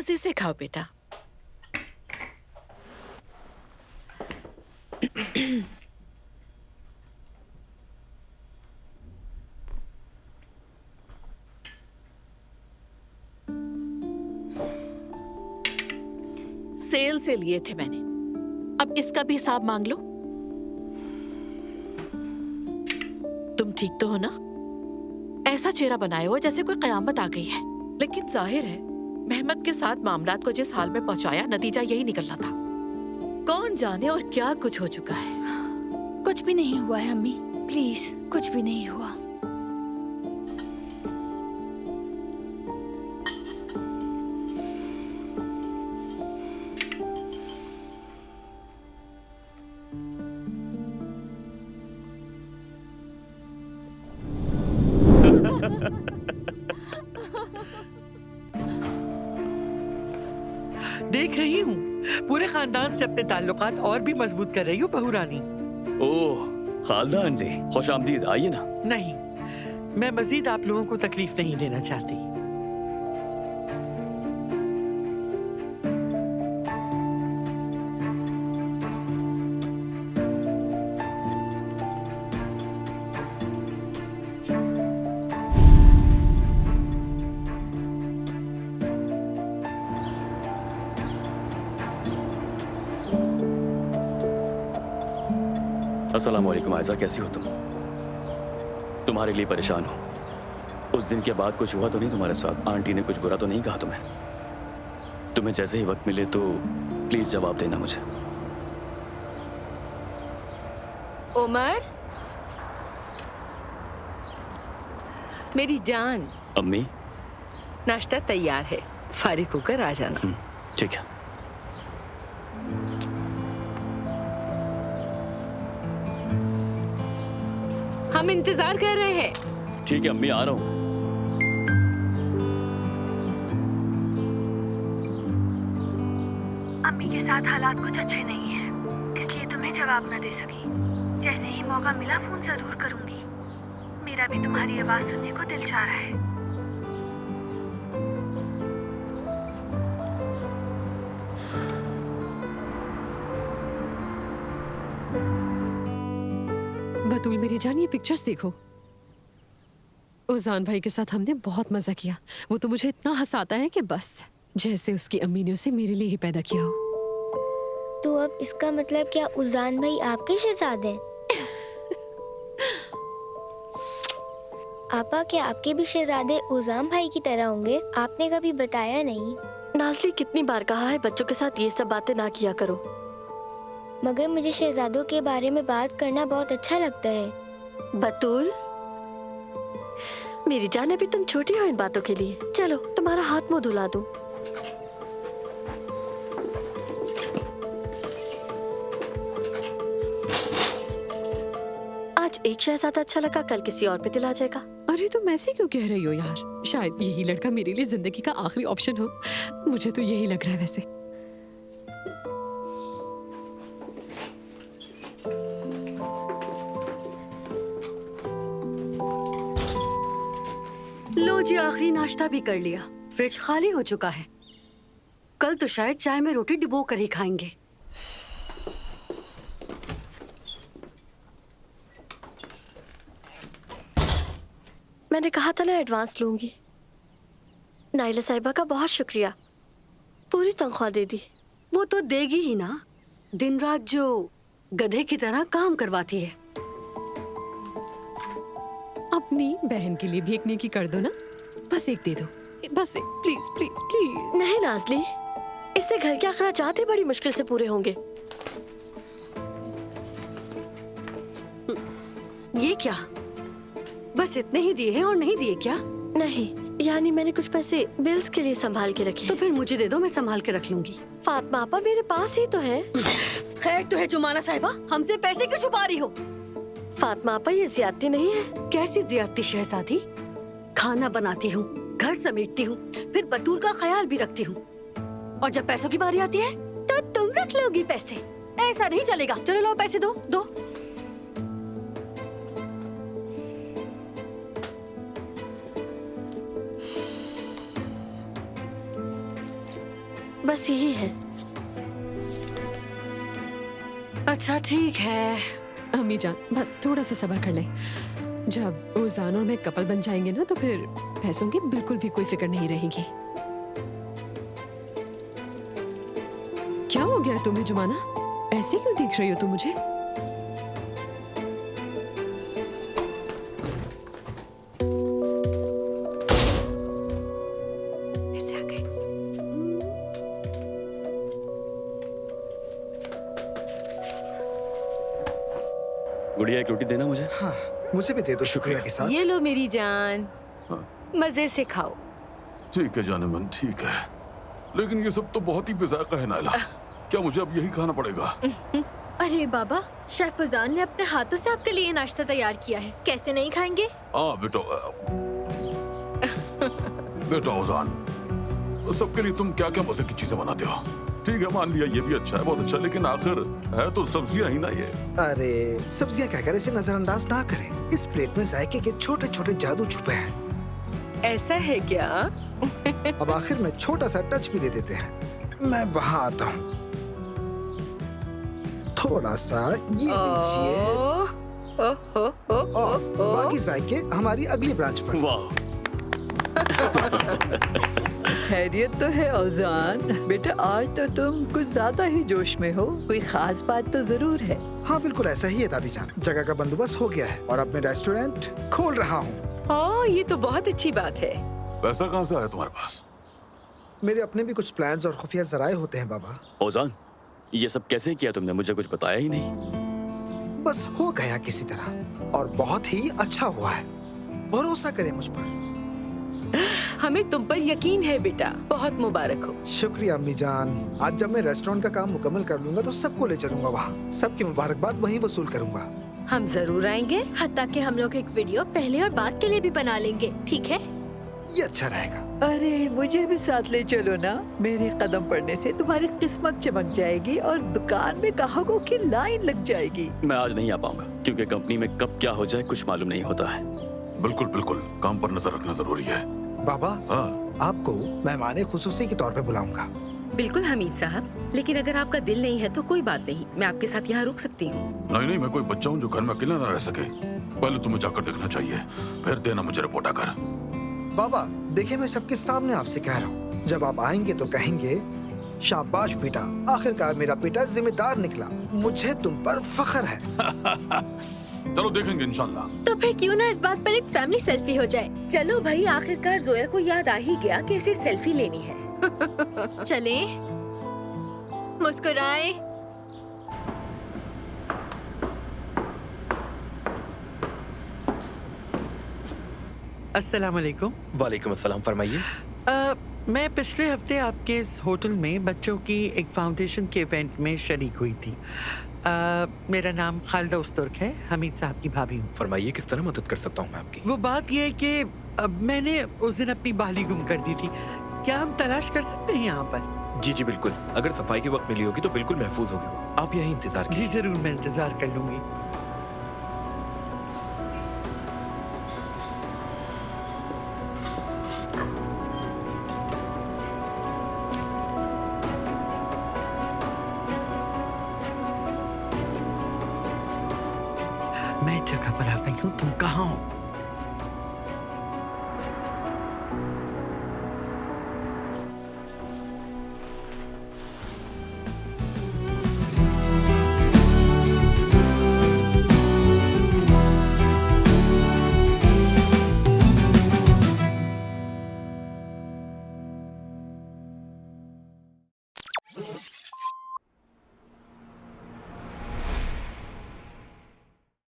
मजे से खाओ बेटा। सेल से लिए थे मैंने, अब इसका भी हिसाब मांग लो। तुम ठीक तो हो ना? ऐसा चेहरा बनाए हो जैसे कोई कयामत आ गई है, लेकिन जाहिर है मेहमत के साथ मामलात को जिस हाल में पहुंचाया, नतीजा यही निकलना था। कौन जाने और क्या कुछ हो चुका है। कुछ भी नहीं हुआ है अम्मी, प्लीज कुछ भी नहीं हुआ। देख रही हूँ पूरे खानदान से अपने ताल्लुकात और भी मजबूत कर रही हो बहू रानी। ओह खालदा आंटी, खुश आमदीद, आइए ना। नहीं, मैं मजीद आप लोगों को तकलीफ नहीं देना चाहती। अस्सलाम वालेकुम आयजा, कैसी हो तुम? तुम्हारे लिए परेशान हो। उस दिन के बाद कुछ हुआ तो नहीं तुम्हारे साथ? आंटी ने कुछ बुरा तो नहीं कहा तुम्हें? तुम्हें जैसे ही वक्त मिले तो प्लीज जवाब देना मुझे। उमर, मेरी जान। अम्मी, नाश्ता तैयार है, फारिग होकर आ जाना। ठीक है। हम इंतजार कर रहे हैं। ठीक है अम्मी, आ रहा हूँ। अम्मी के साथ हालात कुछ अच्छे नहीं हैं, इसलिए तुम्हें जवाब न दे सकी। जैसे ही मौका मिला फोन जरूर करूंगी। मेरा भी तुम्हारी आवाज सुनने को दिल चाह रहा है। बतूल मेरी जान, ये पिक्चर्स देखो। उजान भाई के साथ हमने बहुत मजा किया। वो तो मुझे इतना हंसाता है कि बस, जैसे उसकी अम्मी ने उसे मेरे लिए ही पैदा किया हो। तो अब इसका मतलब क्या उजान भाई आपके शहजादे हैं? आपा, क्या आपके भी शहजादे उजान भाई की तरह होंगे? आपने कभी बताया नहीं। नाज़ली, कितनी बार कहा है बच्चों के साथ ये सब बातें ना किया करो। मगर मुझे शहजादों के बारे में बात करना बहुत अच्छा लगता है। बतूल, मेरी जान, अभी तुम छोटी हो इन बातों के लिए। चलो तुम्हारा हाथ मुंह धुला दूं। आज एक शहजादा अच्छा लगा, कल किसी और पे दिल आ जाएगा। अरे तुम ऐसे क्यों कह रही हो यार? शायद यही लड़का मेरे लिए जिंदगी का आखिरी ऑप्शन हो। मुझे तो यही लग रहा है वैसे। लो जी, आखिरी नाश्ता भी कर लिया। फ्रिज खाली हो चुका है। कल तो शायद चाय में रोटी डुबो कर ही खाएंगे। मैंने कहा था ना एडवांस लूंगी। नाइला साहिबा का बहुत शुक्रिया, पूरी तनख्वाह दे दी। वो तो देगी ही ना, दिन रात जो गधे की तरह काम करवाती है। अपनी बहन के लिए भी एक नेकी कर दो ना, बस एक दे दो, बस एक, प्लीज प्लीज प्लीज। नहीं नाज़ली, इससे घर के अखराजात ही बड़ी मुश्किल से पूरे होंगे। ये क्या, बस इतने ही दिए हैं और नहीं दिए क्या? नहीं, यानी मैंने कुछ पैसे बिल्स के लिए संभाल के रखे। तो फिर मुझे दे दो, मैं संभाल के रख लूंगी। फातिमा आपा, मेरे पास ही तो है। खैर तो है जुमाना साहिबा, हमसे पैसे क्यों छुपा रही हो? फातिमा आपा, ये ज्यादती नहीं है। कैसी ज्यादती शहजादी? खाना बनाती हूँ, घर समेटती हूँ, फिर बतूल का ख्याल भी रखती हूँ, और जब पैसों की बारी आती है तो तुम रख लोगी पैसे। ऐसा नहीं चलेगा। चलो लो पैसे, दो दो। बस यही है। अच्छा ठीक है। अम्मी जान बस थोड़ा सा सब्र कर ले। जब उजान और मैं कपल बन जाएंगे ना तो फिर पैसों की बिल्कुल भी कोई फिक्र नहीं रहेगी। क्या हो गया तुम्हें जुमाना? ऐसे क्यों देख रही हो तुम मुझे? ऐसे आ गए। गुड़िया एक रोटी देना मुझे। हाँ, मुझे भी दे दो शुक्रिया के साथ। ये लो मेरी जान, मजे से खाओ। ठीक है जाने मन, ठीक है, लेकिन ये सब तो बहुत ही बेजायका है नायला। क्या मुझे अब यही खाना पड़ेगा? अरे बाबा, शेफ फुजान ने अपने हाथों से आपके लिए नाश्ता तैयार किया है, कैसे नहीं खाएंगे? हाँ बेटा, बेटा ओजान, सबके लिए तुम क्या क्या मजे की चीजें बनाते हो। ठीक है मान लिया ये भी अच्छा है, बहुत अच्छा, लेकिन आखिर है तो सब्जियां ही ना ये। अरे सब्जियां क्या करें, इसे नजरअंदाज ना करें। इस प्लेट में जायके के छोटे छोटे जादू छुपे हैं। ऐसा है क्या? अब आखिर में छोटा सा टच भी दे देते हैं। मैं वहाँ आता हूँ। थोड़ा सा ये लीजिए और बाकी जायके हमारी अगली ब्रांच पर। वाह, खैरियत तो है औजान? बेटा आज तो तुम कुछ ज्यादा ही जोश में हो, कोई खास बात तो जरूर है। हाँ बिल्कुल ऐसा ही है दादी जान। जगह का बंदोबस्त हो गया है और अब मैं रेस्टोरेंट खोल रहा हूँ। हाँ ये तो बहुत अच्छी बात है। पैसा कहाँ से आया तुम्हारे पास? मेरे अपने भी कुछ प्लान्स और खुफिया जराए होते हैं बाबा। ओजान ये सब कैसे किया तुमने? मुझे कुछ बताया ही नहीं। बस हो गया किसी तरह और बहुत ही अच्छा हुआ है। भरोसा करें मुझ पर। हमें तुम पर यकीन है बेटा, बहुत मुबारक हो। शुक्रिया अम्मी जान। आज जब मैं रेस्टोरेंट का काम मुकम्मल कर लूंगा तो सबको ले चलूंगा वहाँ। सबकी मुबारकबाद वहीं वसूल करूंगा। हम जरूर आएंगे। हत्ता कि हम लोग एक वीडियो पहले और बाद के लिए भी बना लेंगे, ठीक है? ये अच्छा रहेगा। अरे मुझे भी साथ ले चलो ना। मेरे कदम पड़ने से तुम्हारी किस्मत चमक जाएगी और दुकान में ग्राहकों की लाइन लग जाएगी। मैं आज नहीं आ पाऊंगा क्योंकि कंपनी में कब क्या हो जाए कुछ मालूम नहीं होता है। बिल्कुल बिल्कुल, काम पर नजर रखना जरूरी है। बाबा हाँ आपको मेहमान खुसूसी के तौर पे बुलाऊंगा। बिल्कुल हमीद साहब, लेकिन अगर आपका दिल नहीं है तो कोई बात नहीं, मैं आपके साथ यहाँ रुक सकती हूँ। नहीं नहीं, मैं कोई बच्चा हूँ जो घर में अकेला ना रह सके। पहले तुम्हें जाकर देखना चाहिए, फिर देना मुझे रिपोर्ट आकर। बाबा देखिए मैं सबके सामने आपसे कह रहा हूँ, जब आप आएंगे तो कहेंगे शाबाश बेटा, आखिरकार मेरा बेटा जिम्मेदार निकला। मुझे तुम पर फख्र है। चलो देखेंगे इंशाल्लाह। तो फिर क्यों ना इस बात पर एक फैमिली सेल्फी हो जाए? चलो भाई, आखिरकार जोया को याद आ ही गया कि इसे सेल्फी लेनी है। चलें, मुस्कुराए। अस्सलाम वालेकुम। वालेकुम अस्सलाम, फरमाइए। मैं पिछले हफ्ते आपके इस होटल में बच्चों की एक फाउंडेशन के इवेंट में शरीक हुई थी। मेरा नाम खालिदा उस्तुर्क है, हमीद साहब की भाभी हूँ। फरमाइए किस तरह मदद कर सकता हूँ मैं आपकी? वो बात ये है कि मैंने उस दिन अपनी बाली गुम कर दी थी। क्या हम तलाश कर सकते हैं यहाँ पर? जी जी बिल्कुल, अगर सफाई के वक्त मिली होगी तो बिल्कुल महफूज होगी वो। आप यहीं इंतजार कीजिए। जी जरूर, मैं इंतजार कर लूंगी। मैं जगह पर आ गई हूँ, तुम कहाँ हो?